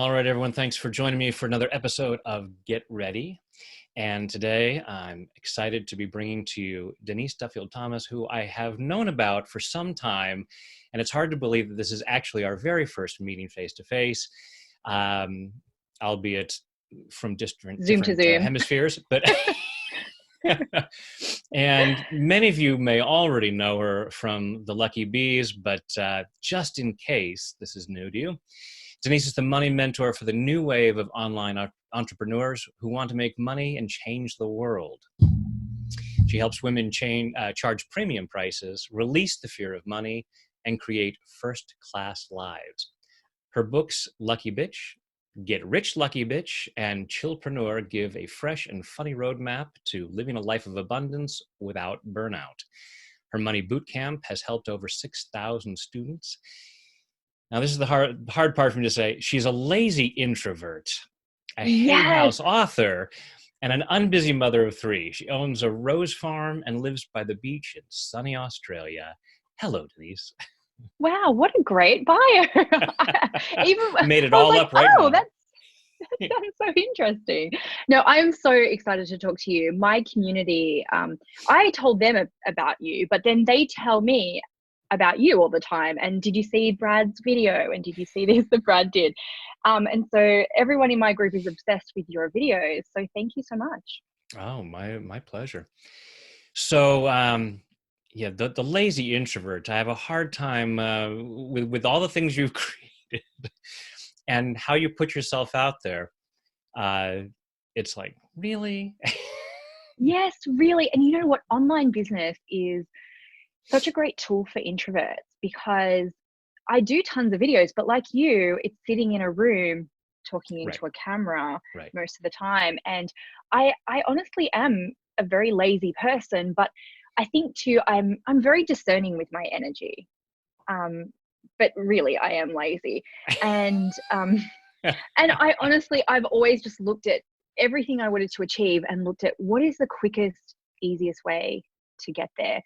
All right, everyone, thanks for joining me for another episode of Get Ready. And today I'm excited to be bringing to you Denise Duffield-Thomas, who I have known about for some time. And it's hard to believe that this is actually our very first meeting face-to-face, albeit from different Zoom to Zoom. hemispheres. But and many of you may already know her from the Lucky Bees, but just in case this is new to you, Denise is the money mentor for the new wave of online entrepreneurs who want to make money and change the world. She helps women charge premium prices, release the fear of money, and create first-class lives. Her books, Lucky Bitch, Get Rich Lucky Bitch, and Chillpreneur give a fresh and funny roadmap to living a life of abundance without burnout. Her money bootcamp has helped over 6,000 students. Now, this is the hard part for me to say. She's a lazy introvert, a hay house author, and an unbusy mother of three. She owns a rose farm and lives by the beach in sunny Australia. Hello, Denise. Wow, what a great bio. Made it all up right now. That sounds so interesting. No, I'm so excited to talk to you. My community, I told them about you, but then they tell me about you all the time. And did you see Brad's video? And did you see this that Brad did? And so everyone in my group is obsessed with your videos. So thank you so much. Oh, my pleasure. So, yeah, the lazy introvert, I have a hard time with all the things you've created and how you put yourself out there. It's like, really? Yes, really. And you know what? Online business is such a great tool for introverts because I do tons of videos, but like you, it's sitting in a room talking into a camera most of the time. And I honestly am a very lazy person, but I think too, I'm very discerning with my energy. But really I am lazy. And and I've always just looked at everything I wanted to achieve and looked at what is the quickest, easiest way to get there.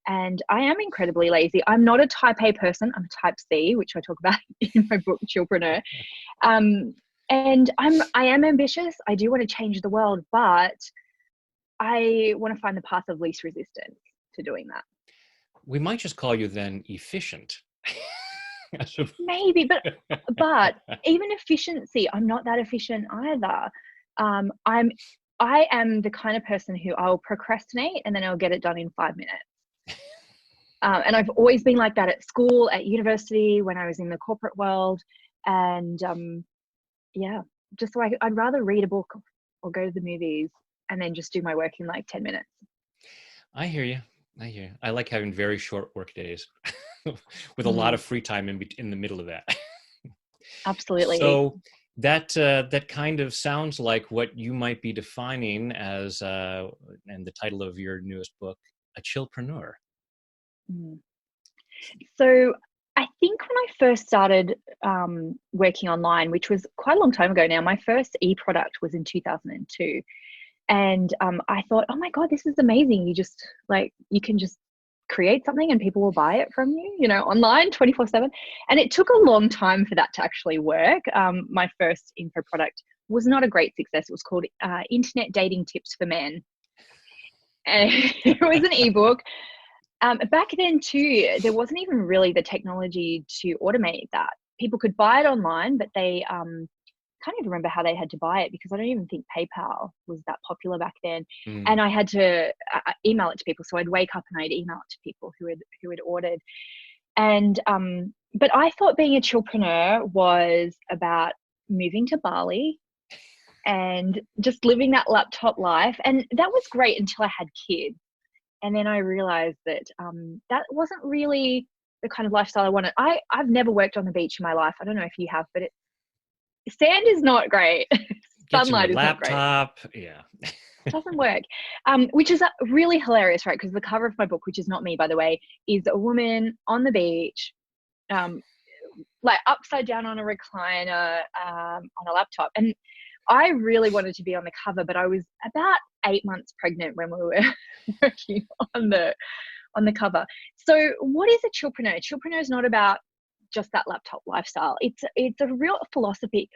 And I am incredibly lazy. I'm not a type A person. I'm a type C, which I talk about in my book, Chillpreneur. And I am ambitious. I do want to change the world, but I want to find the path of least resistance to doing that. We might just call you then efficient. Maybe, but even efficiency, I'm not that efficient either. I am the kind of person who I'll procrastinate and then I'll get it done in 5 minutes. And I've always been like that at school, at university, when I was in the corporate world. And yeah, just like I'd rather read a book or go to the movies and then just do my work in like 10 minutes. I hear you. I like having very short work days with a lot of free time in the middle of that. Absolutely. So that kind of sounds like what you might be defining as, and the title of your newest book, a chillpreneur. So I think when I first started working online, which was quite a long time ago now, my first e-product was in 2002. And I thought, oh my God, this is amazing. You can just create something and people will buy it from you, online 24/7. And it took a long time for that to actually work. My first info product was not a great success. It was called Internet Dating Tips for Men. And it was an ebook. Back then too, there wasn't even really the technology to automate that. People could buy it online, but they can't even remember how they had to buy it because I don't even think PayPal was that popular back then. And I had to email it to people. So I'd wake up and I'd email it to people who had ordered. And but I thought being a chillpreneur was about moving to Bali and just living that laptop life. And that was great until I had kids. And then I realized that that wasn't really the kind of lifestyle I wanted. I've never worked on the beach in my life. I don't know if you have, but sand is not great. Sunlight is not great. Laptop, yeah. It doesn't work, which is really hilarious, right? Because the cover of my book, which is not me, by the way, is a woman on the beach, like upside down on a recliner on a laptop. And I really wanted to be on the cover, but I was about 8 months pregnant when we were working on the cover. So what is a chillpreneur? Chillpreneur is not about just that laptop lifestyle. It's a real philosophy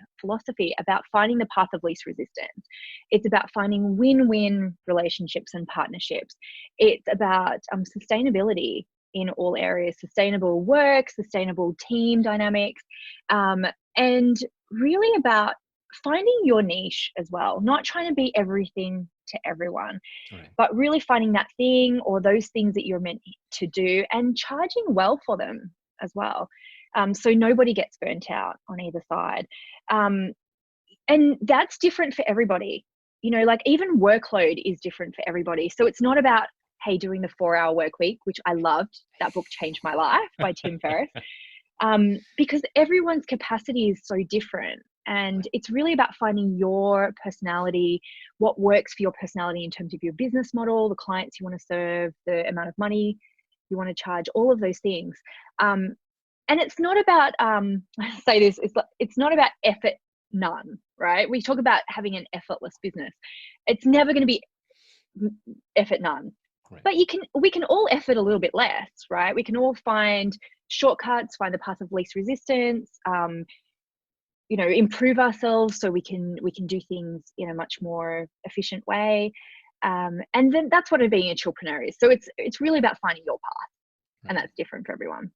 about finding the path of least resistance. It's about finding win-win relationships and partnerships. It's about sustainability in all areas, sustainable work, sustainable team dynamics, and really about finding your niche as well, not trying to be everything to everyone, Right. but really finding that thing or those things that you're meant to do and charging well for them as well. So nobody gets burnt out on either side. And that's different for everybody. Like even workload is different for everybody. So it's not about, hey, doing the 4-hour work week, which I loved. That book changed my life by Tim Ferriss. Because everyone's capacity is so different. And it's really about finding your personality, what works for your personality in terms of your business model, the clients you want to serve, the amount of money you want to charge, all of those things. And it's not about, I say this, it's not about effort none, right? We talk about having an effortless business. It's never going to be effort none. Right. But we can all effort a little bit less, right? We can all find shortcuts, find the path of least resistance, improve ourselves so we can do things in a much more efficient way. And then that's what being a chillpreneur is. So it's really about finding your path, right. And that's different for everyone.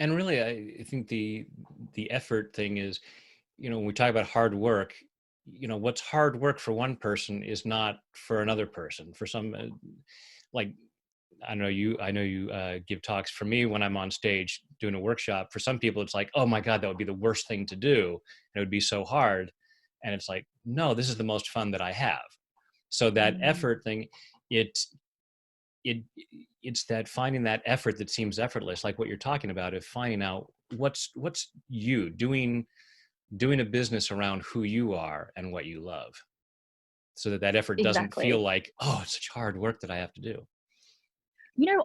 And really, I think the effort thing is, when we talk about hard work, what's hard work for one person is not for another person. For some, like, I know you give talks. For me, when I'm on stage doing a workshop, for some people, it's like, oh my God, that would be the worst thing to do. It would be so hard. And it's like, no, this is the most fun that I have. So that effort thing, it's that finding that effort that seems effortless, like what you're talking about, of finding out what's you doing a business around who you are and what you love, so that effort doesn't feel like, oh, it's such hard work that I have to do.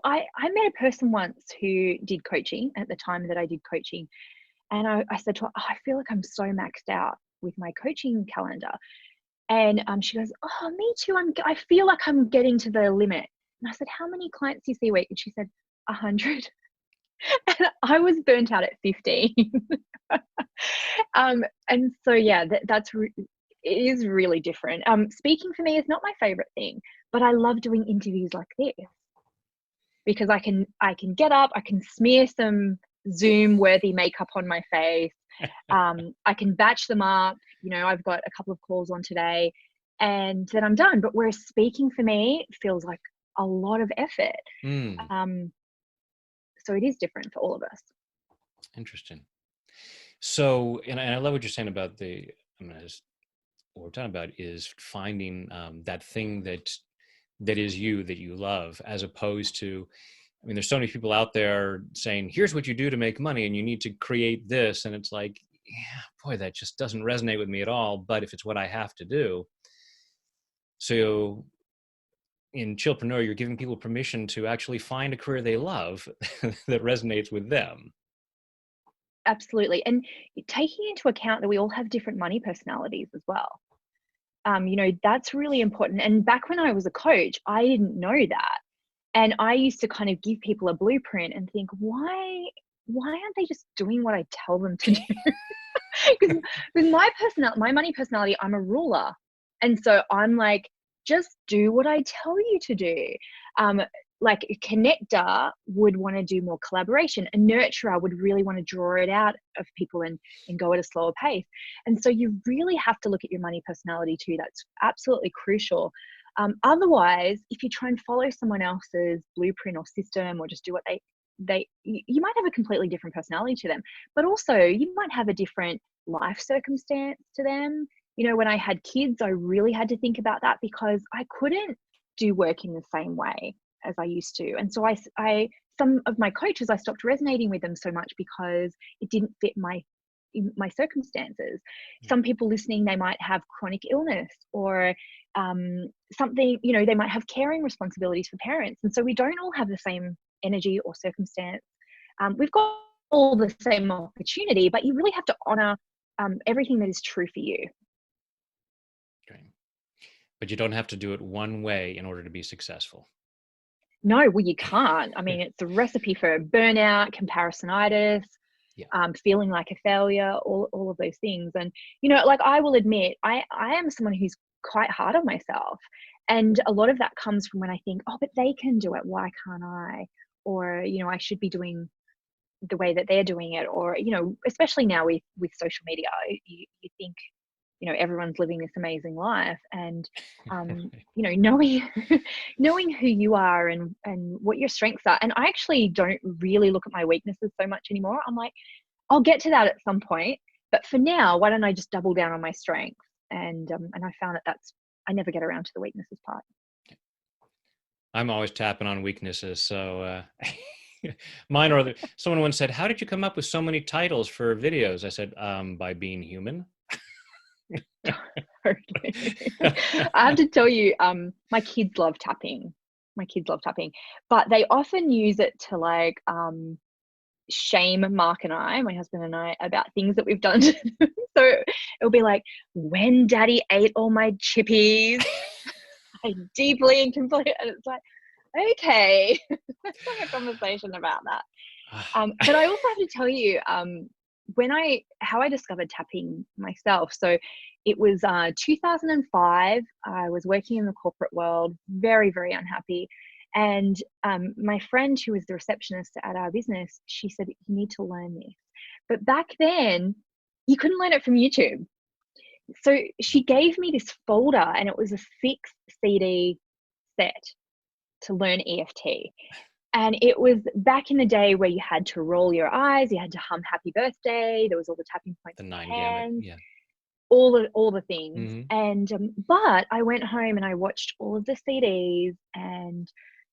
I met a person once who did coaching at the time that I did coaching. And I said to her, I feel like I'm so maxed out with my coaching calendar. And she goes, oh, me too. I feel like I'm getting to the limit. And I said, how many clients do you see a week? And she said, 100. And I was burnt out at 15. And so, yeah, it is really different. Speaking for me is not my favorite thing, but I love doing interviews like this because I can get up, I can smear some Zoom worthy makeup on my face. I can batch them up. I've got a couple of calls on today and then I'm done. But whereas speaking for me feels like a lot of effort. So it is different for all of us. Interesting. So, and I love what you're saying about what we're talking about is finding that thing that is you, that you love, as opposed to, there's so many people out there saying, here's what you do to make money and you need to create this. And it's like, yeah, boy, that just doesn't resonate with me at all. But if it's what I have to do. So in Chillpreneur, you're giving people permission to actually find a career they love that resonates with them. Absolutely. And taking into account that we all have different money personalities as well. That's really important. And back when I was a coach, I didn't know that. And I used to kind of give people a blueprint and think, why aren't they just doing what I tell them to do? Because with my money personality, I'm a ruler. And so I'm like, just do what I tell you to do. Like a connector would want to do more collaboration. A nurturer would really want to draw it out of people and go at a slower pace. And so you really have to look at your money personality too. That's absolutely crucial. Otherwise, if you try and follow someone else's blueprint or system or just do what you might have a completely different personality to them, but also you might have a different life circumstance to them. When I had kids, I really had to think about that because I couldn't do work in the same way as I used to. And so some of my coaches, I stopped resonating with them so much because it didn't fit my circumstances. Some people listening, they might have chronic illness or something, they might have caring responsibilities for parents. And so we don't all have the same energy or circumstance. We've got all the same opportunity, but you really have to honor everything that is true for you. Okay. But you don't have to do it one way in order to be successful. No, well, you can't. It's a recipe for burnout, comparisonitis. Yeah. feeling like a failure, all of those things. And, like, I will admit, I am someone who's quite hard on myself. And a lot of that comes from when I think, oh, but they can do it. Why can't I? Or, I should be doing the way that they're doing it. Or, especially now with social media, you think, everyone's living this amazing life. And, knowing, knowing who you are and what your strengths are. And I actually don't really look at my weaknesses so much anymore. I'm like, I'll get to that at some point, but for now, why don't I just double down on my strengths? And I found that I never get around to the weaknesses part. I'm always tapping on weaknesses. So mine are someone once said, how did you come up with so many titles for videos? I said, by being human. I have to tell you, my kids love tapping. But they often use it to like shame Mark and I, my husband and I, about things that we've done to them. So it'll be like, when Daddy ate all my chippies, I deeply and completely, and it's like, okay, let's have a conversation about that. But I also have to tell you, how I discovered tapping myself. So it was 2005. I was working in the corporate world, very, very unhappy. And my friend, who was the receptionist at our business, she said, you need to learn this. But back then, you couldn't learn it from YouTube. So she gave me this folder, and it was a 6 CD set to learn EFT. And it was back in the day where you had to roll your eyes, you had to hum happy birthday, there was all the tapping points, the in the 9 gamut. hands, Yeah. all the things. Mm-hmm. And but I went home and I watched all of the CDs, and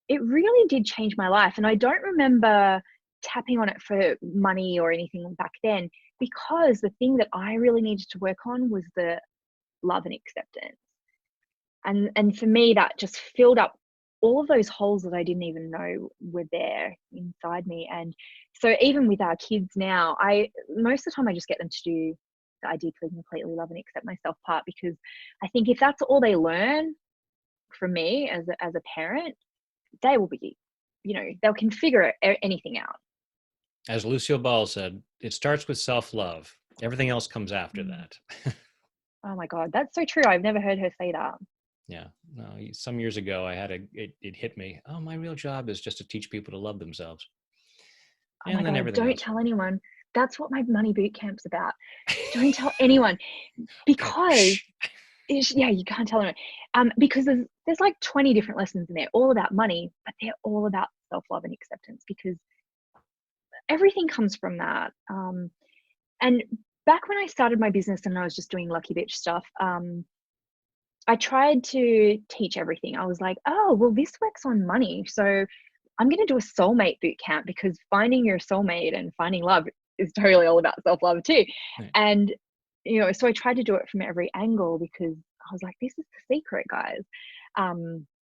it really did change my life. And I don't remember tapping on it for money or anything back then, because the thing that I really needed to work on was the love and acceptance. And for me, that just filled up all of those holes that I didn't even know were there inside me. And so even with our kids now, most of the time I just get them to do the I deeply and completely love and accept myself part, because I think if that's all they learn from me as a parent, they will be, they'll can figure anything out. As Lucille Ball said, it starts with self-love. Everything else comes after that. Oh my God, that's so true. I've never heard her say that. Yeah. No, some years ago, it hit me. Oh, my real job is just to teach people to love themselves. Oh And my then God, everything don't else. tell anyone. That's what my money boot camp's about. Don't tell anyone, because yeah, you can't tell anyone. Because there's like 20 different lessons in there, all about money, but they're all about self-love and acceptance, because everything comes from that. And back when I started my business and I was just doing lucky bitch stuff, I tried to teach everything. I was like, oh, well, this works on money, so I'm going to do a soulmate boot camp, because finding your soulmate and finding love is totally all about self-love too. Right. And, so I tried to do it from every angle, because I was like, this is the secret, guys.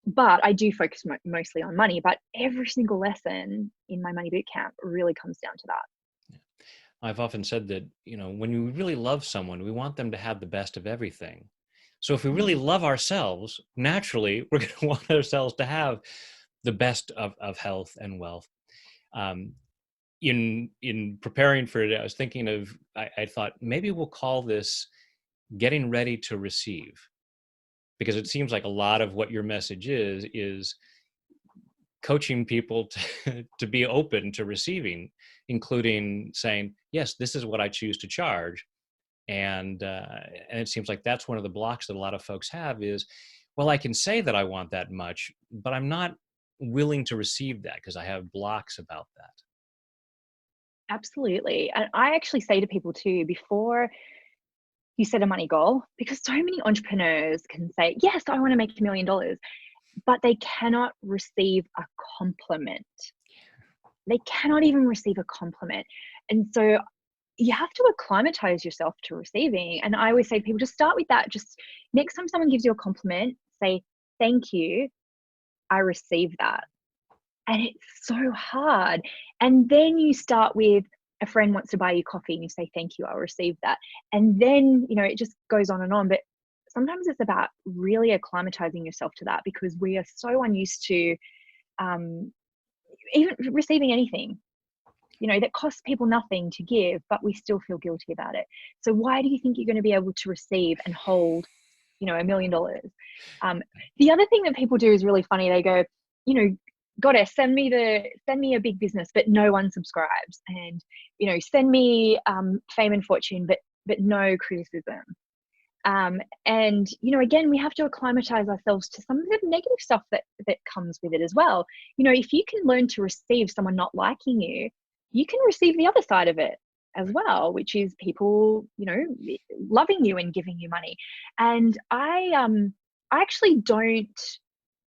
But I do focus mostly on money, but every single lesson in my money boot camp really comes down to that. I've often said that, when we really love someone, we want them to have the best of everything. So if we really love ourselves, naturally, we're going to want ourselves to have the best of health and wealth. In preparing for it, I was thinking of, I thought maybe we'll call this getting ready to receive, because it seems like a lot of what your message is coaching people to be open to receiving, including saying, yes, this is what I choose to charge. And it seems like that's one of the blocks that a lot of folks have is, well, I can say that I want that much, but I'm not willing to receive that because I have blocks about that. Absolutely. And I actually say to people too, before you set a money goal, because so many entrepreneurs can say, yes, I want to make $1 million, but they cannot receive a compliment. They cannot even receive a compliment. And so you have to acclimatize yourself to receiving. And I always say to people, just start with that. Just next time someone gives you a compliment, say, thank you, I received that. And it's so hard. And then you start with, a friend wants to buy you coffee and you say, thank you, I'll receive that. And then, it just goes on and on. But sometimes it's about really acclimatizing yourself to that, because we are so unused to even receiving anything. that costs people nothing to give, but we still feel guilty about it. So why do you think you're going to be able to receive and hold, $1 million? The other thing that people do is really funny. They go, goddess, send me a big business, but no one subscribes, and send me fame and fortune, but no criticism. And again, we have to acclimatize ourselves to some of the negative stuff that comes with it as well. If you can learn to receive someone not liking you, you can receive the other side of it as well, which is people loving you and giving you money. And I actually don't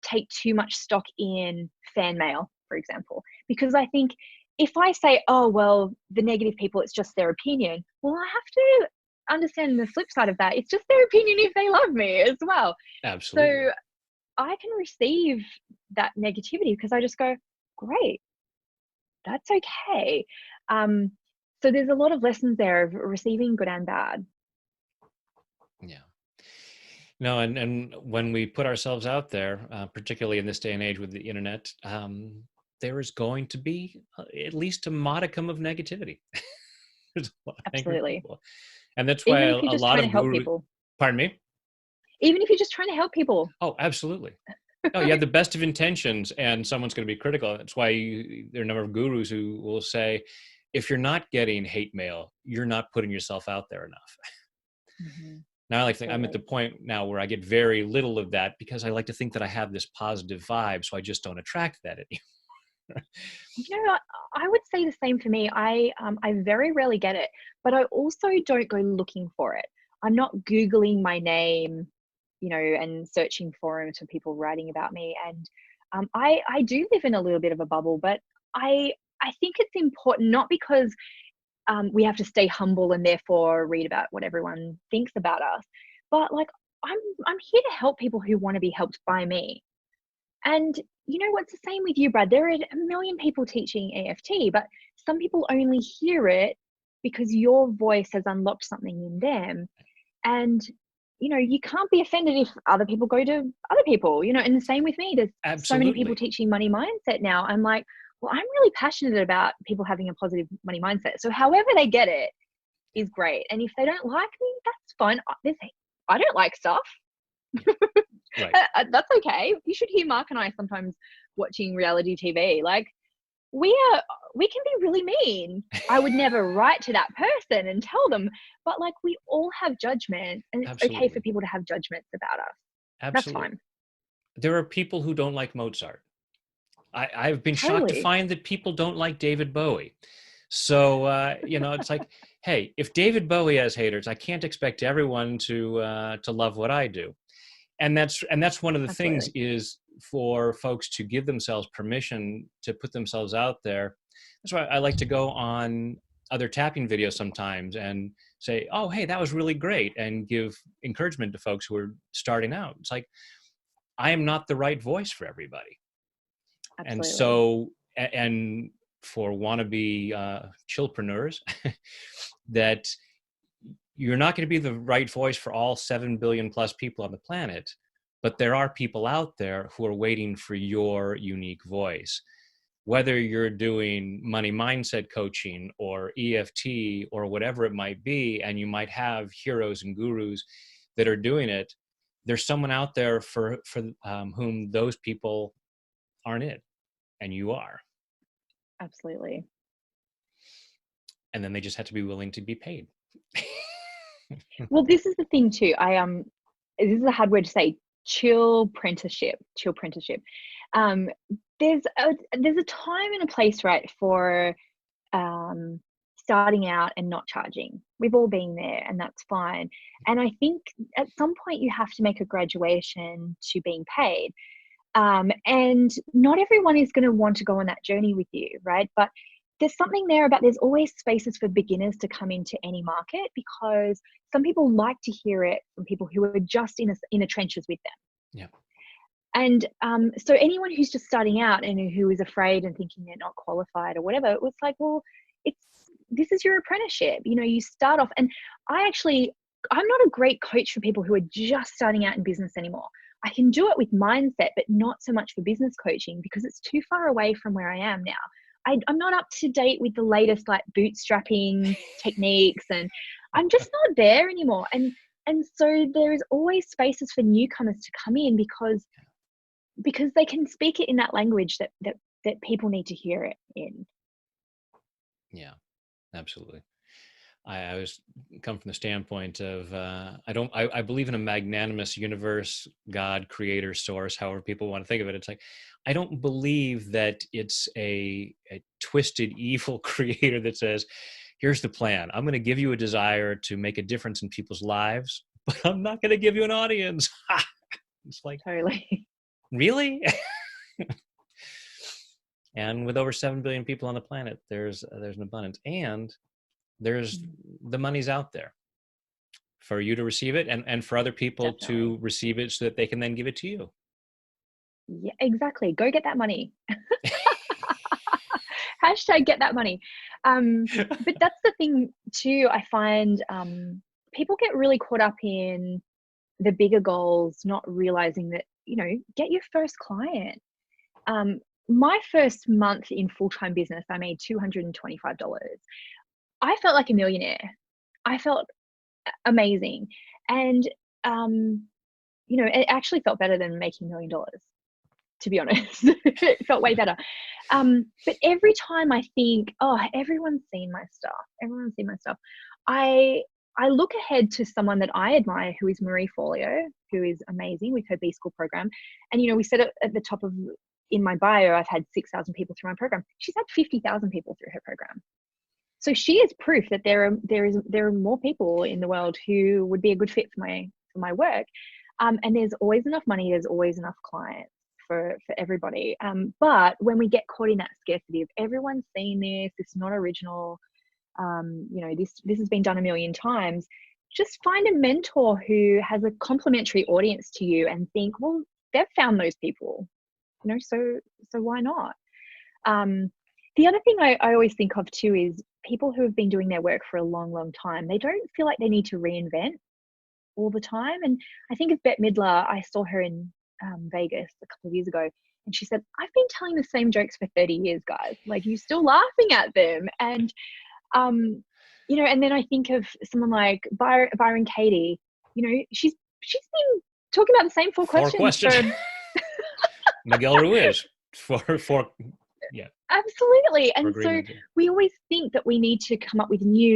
take too much stock in fan mail, for example, because I think if I say, oh well, the negative people, it's just their opinion, well, I have to understand the flip side of that. It's just their opinion if they love me as well. Absolutely. So I can receive that negativity because I just go, great, that's okay. So there's a lot of lessons there of receiving good and bad. Yeah. No, and when we put ourselves out there, particularly in this day and age with the internet, there is going to be at least a modicum of negativity. There's a lot of angry Absolutely. people. And that's why Even a if you're just lot trying to of help people. Pardon me? Even if you're just trying to help people. Oh, absolutely. No, you have the best of intentions and someone's going to be critical. That's why there are a number of gurus who will say, if you're not getting hate mail, you're not putting yourself out there enough. Mm-hmm. Now I like to think I'm at the point now where I get very little of that because I like to think that I have this positive vibe, so I just don't attract that anymore. I would say the same for me. I very rarely get it, but I also don't go looking for it. I'm not Googling my name, and searching forums for people writing about me. And I do live in a little bit of a bubble, but I think it's important, not because we have to stay humble and therefore read about what everyone thinks about us, but like I'm here to help people who want to be helped by me. And what's the same with you, Brad? There are a million people teaching EFT, but some people only hear it because your voice has unlocked something in them. And you can't be offended if other people go to other people, and the same with me. There's so many people teaching money mindset now. I'm like, well, I'm really passionate about people having a positive money mindset. So however they get it is great. And if they don't like me, that's fine. I don't like stuff. Right. That's okay. You should hear Mark and I sometimes watching reality TV. Like, we can be really mean. I would never write to that person and tell them, but like, we all have judgment, and it's okay for people to have judgments about us. Absolutely. That's fine. There are people who don't like Mozart. I've been shocked to find that people don't like David Bowie. So, it's like, hey, if David Bowie has haters, I can't expect everyone to love what I do. And that's one of the things is for folks to give themselves permission to put themselves out there. That's why I like to go on other tapping videos sometimes and say, oh, hey, that was really great, and give encouragement to folks who are starting out. It's like, I am not the right voice for everybody. Absolutely. And so, and for wannabe chillpreneurs, that you're not going to be the right voice for all 7 billion plus people on the planet, but there are people out there who are waiting for your unique voice. Whether you're doing money mindset coaching or EFT or whatever it might be, and you might have heroes and gurus that are doing it, there's someone out there for whom those people aren't it, and you are. Absolutely. And then they just have to be willing to be paid. Well, this is the thing too. This is a hard word to say. Chillprenticeship. There's a time and a place, right, for starting out and not charging. We've all been there, and that's fine. And I think at some point you have to make a graduation to being paid. And not everyone is going to want to go on that journey with you, right? But there's something there about there's always spaces for beginners to come into any market, because some people like to hear it from people who are just in the trenches with them. Yeah. And so anyone who's just starting out and who is afraid and thinking they're not qualified or whatever, it was like, well, this is your apprenticeship. You start off, and I'm not a great coach for people who are just starting out in business anymore. I can do it with mindset, but not so much for business coaching, because it's too far away from where I am now. I'm not up to date with the latest like bootstrapping techniques, and I'm just not there anymore. And so there is always spaces for newcomers to come in because they can speak it in that language that people need to hear it in. Yeah, absolutely. I always come from the standpoint of I believe in a magnanimous universe, God, creator, source, however people want to think of it. It's like I don't believe that it's a twisted evil creator that says, here's the plan. I'm going to give you a desire to make a difference in people's lives, but I'm not going to give you an audience. It's like, Totally. really? And with over 7 billion people on the planet, there's an abundance, and there's the money's out there for you to receive it, and for other people Definitely. to receive it so that they can then give it to you. Yeah, exactly. Go get that money. Hashtag get that money. But that's the thing too. I find people get really caught up in the bigger goals, not realizing that, get your first client. My first month in full-time business, I made $225. I felt like a millionaire. I felt amazing. And, it actually felt better than making $1 million, to be honest. It felt way better. But every time I think, oh, everyone's seen my stuff. Everyone's seen my stuff. I look ahead to someone that I admire, who is Marie Forleo, who is amazing with her B School program. And, we said it at the top of in my bio, I've had 6,000 people through my program. She's had 50,000 people through her program. So she is proof that there are more people in the world who would be a good fit for my work. And there's always enough money. There's always enough clients for everybody. But when we get caught in that scarcity of everyone's seen this is not original. This has been done a million times. Just find a mentor who has a complementary audience to you and think, well, they've found those people, so why not? The other thing I always think of too is people who have been doing their work for a long, long time. They don't feel like they need to reinvent all the time. And I think of Bette Midler. I saw her in Vegas a couple of years ago, and she said, I've been telling the same jokes for 30 years, guys. Like, you're still laughing at them. And and then I think of someone like Byron Katie. She's been talking about the same four questions for Miguel Ruiz for yeah, absolutely. And so agreement. we always think that we need to come up with new,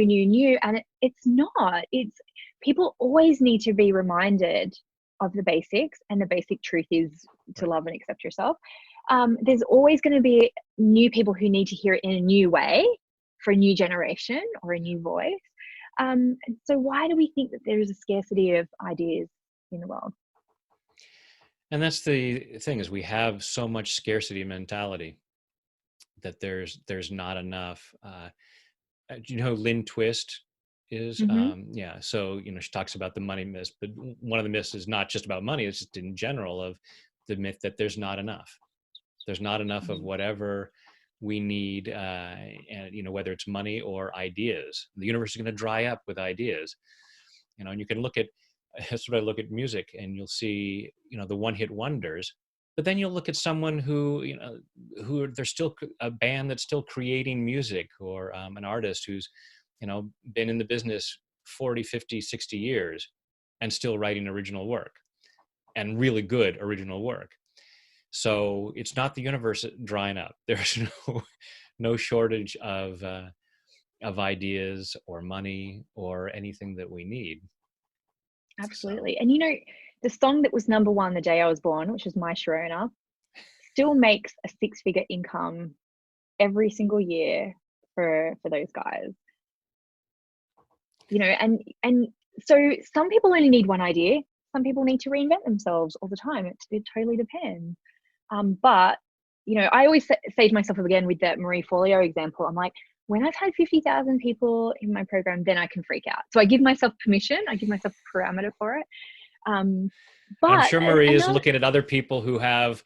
and it's not. It's people always need to be reminded of the basics, and the basic truth is to love and accept yourself. There's always going to be new people who need to hear it in a new way, for a new generation or a new voice. So why do we think that there is a scarcity of ideas in the world? And that's the thing, is we have so much scarcity mentality that there's not enough. Do you know who Lynn Twist is? Mm-hmm. Yeah. So, she talks about the money myth, but one of the myths is not just about money. It's just in general of the myth that there's not enough. There's not enough of whatever we need, and whether it's money or ideas. The universe is going to dry up with ideas, and you can look at, that's what I look at music, and you'll see, the one-hit wonders, but then you'll look at someone who, they're still a band that's still creating music, or an artist who's, been in the business 40, 50, 60 years and still writing original work, and really good original work. So it's not the universe drying up. There's no shortage of ideas or money or anything that we need. Absolutely. So. And the song that was number one the day I was born, which is My Sharona, still makes a six-figure income every single year for those guys. And so some people only need one idea. Some people need to reinvent themselves all the time. It totally depends. But I always say to myself again with that Marie Forleo example, I'm like, when I've had 50,000 people in my program, then I can freak out. So I give myself permission. I give myself a parameter for it. But I'm sure Marie is looking at other people who have,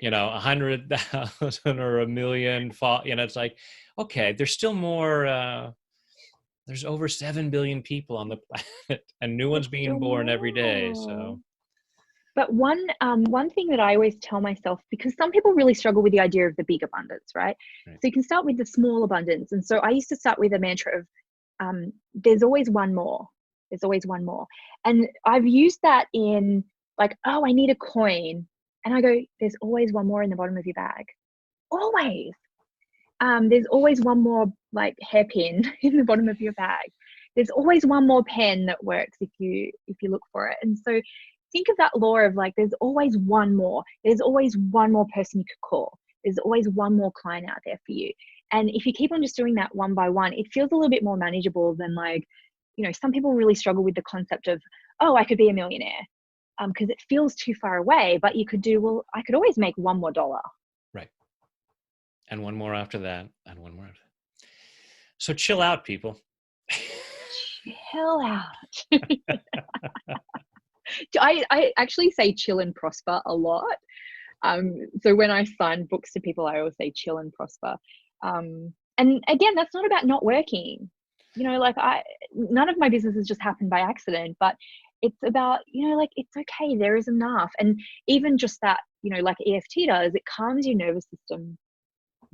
100,000 or 1,000,000. It's like, okay, there's still more. There's over 7 billion people on the planet, and new ones being born every day. So But one thing that I always tell myself, because some people really struggle with the idea of the big abundance, right? Right. So you can start with the small abundance. And so I used to start with a mantra of there's always one more. There's always one more. And I've used that in like, oh, I need a coin. And I go, there's always one more in the bottom of your bag. Always. There's always one more like hairpin in the bottom of your bag. There's always one more pen that works if you look for it. And so think of that law of like, there's always one more. There's always one more person you could call. There's always one more client out there for you. And if you keep on just doing that one by one, it feels a little bit more manageable than like, you know, some people really struggle with the concept of, oh, I could be a millionaire, because it feels too far away. But you could do, well, I could always make one more dollar. Right. And one more after that, and one more after that. So chill out, people. Chill out. I actually say chill and prosper a lot. So when I sign books to people, I always say chill and prosper. And again, that's not about not working. You know, like none of my businesses just happened by accident, but it's about, you know, like, it's okay. There is enough. And even just that, you know, like EFT does, it calms your nervous system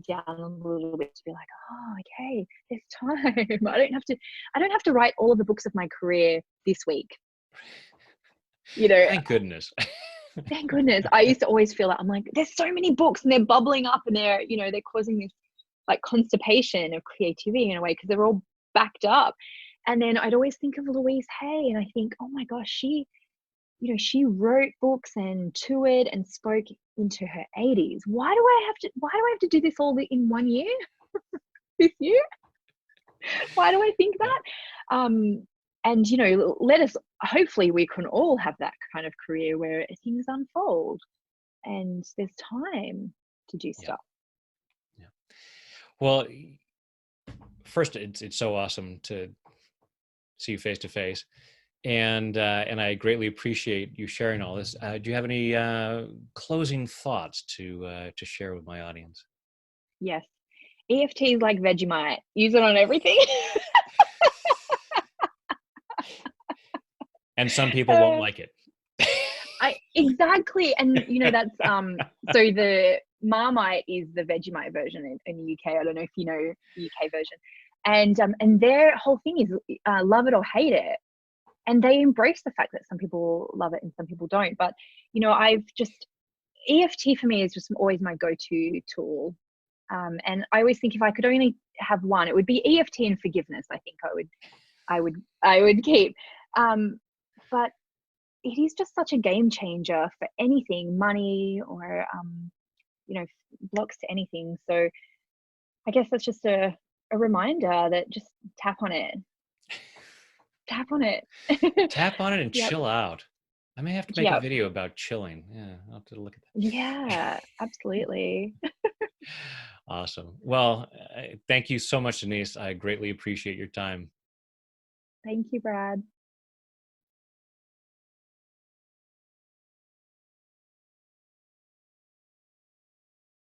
down a little bit to be like, oh, okay, there's time. I don't have to write all of the books of my career this week. You know, Thank goodness. thank goodness. I used to always feel that I'm like, there's so many books and they're bubbling up and they're, you know, they're causing this like constipation of creativity in a way because they're all backed up. And then I'd always think of Louise Hay and I think, oh my gosh, she wrote books and toured and spoke into her 80s. Why do I have to do this all in 1 year? This year? Why do I think that? And you know, hopefully we can all have that kind of career where things unfold and there's time to do stuff. Yeah. Well, first, it's so awesome to see you face to face, and I greatly appreciate you sharing all this. Do you have any closing thoughts to share with my audience? Yes. EFT is like Vegemite. Use it on everything. And some people won't like it. Exactly. And you know, that's so the Marmite is the Vegemite version in the UK. I don't know if you know the UK version. And their whole thing is love it or hate it. And they embrace the fact that some people love it and some people don't. But you know, EFT for me is just always my go-to tool. And I always think if I could only have one, it would be EFT and forgiveness. I think I would keep. But it is just such a game changer for anything, money or you know, blocks to anything. So I guess that's just a reminder that just tap on it. Tap on it. Tap on it and Yep. chill out. I may have to make a Yep. video about chilling. Yeah, I'll have to look at that. Yeah, absolutely. Awesome. Well, thank you so much, Denise. I greatly appreciate your time. Thank you, Brad.